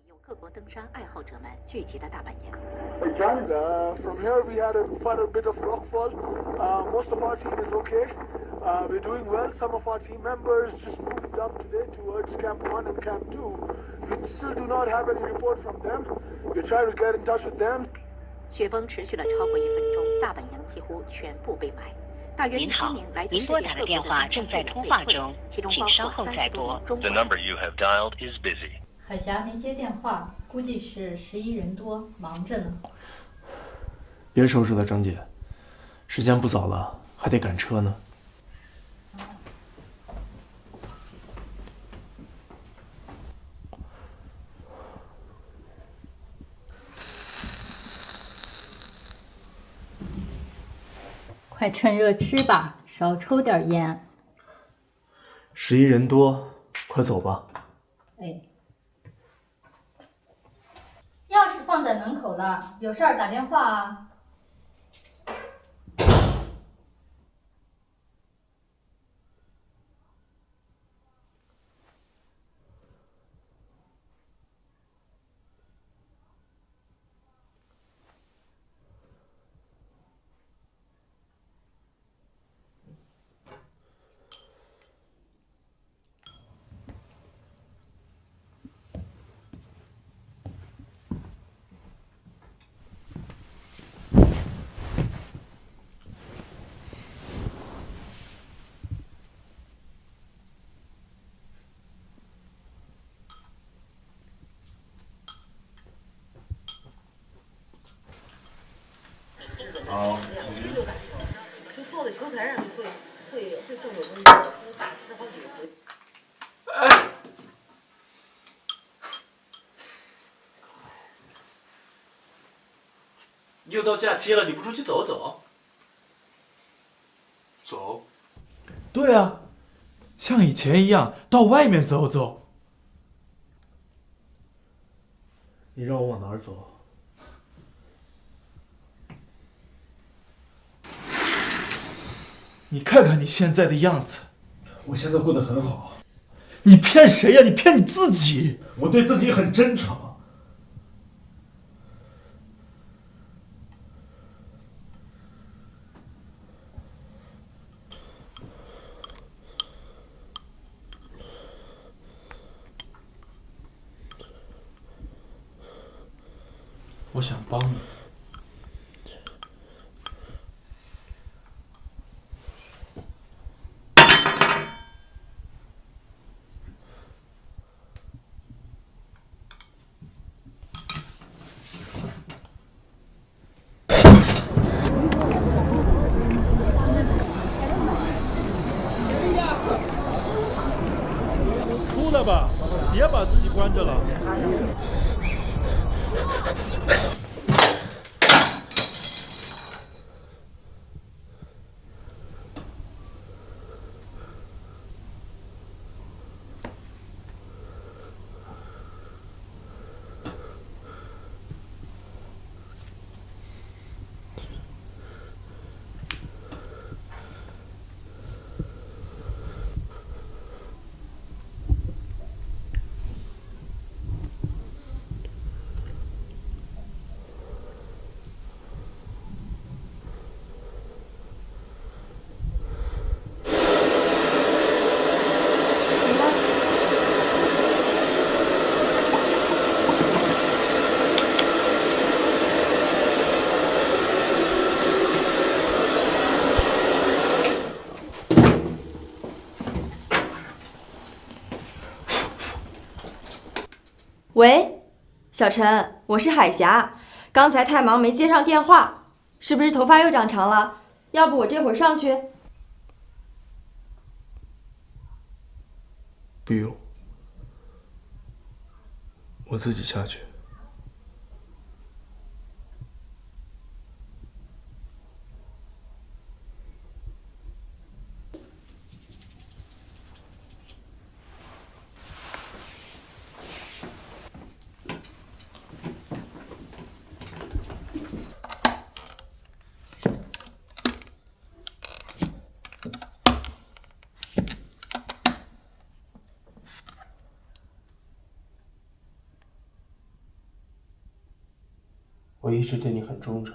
有各国登山爱好者们聚集的大本营。From here we had quite a bit of rockfall. Most of our team is okay. We're doing well. Some of our team members just moved up today towards Camp 1 and Camp 2. We still do not have any report from them. We're trying to get in touch with them. 雪崩持续了超过1分钟，大本营几乎全部被埋。大约1000名来自世界各国的登山队员被困，其中包括30多名中国人。 The number you have dialed is busy. 海峡没接电话，估计是11人多，忙着呢。别收拾了，张姐，时间不早了，还得赶车呢。快趁热吃吧，少抽点烟。11人多，快走吧。哎，钥匙放在门口了，有事儿打电话啊。好。就坐在球台上就会正有东西，大师好几回。又到假期了，你不出去走走？走？对啊，像以前一样到外面走走。你让我往哪儿走？你看看你现在的样子。我现在过得很好。你骗谁呀？你骗你自己。我对自己很真诚。我想帮你。出来吧，别把自己关着了。喂，小陈，我是海霞，刚才太忙没接上电话，是不是头发又长长了？要不我这会儿上去？不用，我自己下去。我一直对你很忠诚。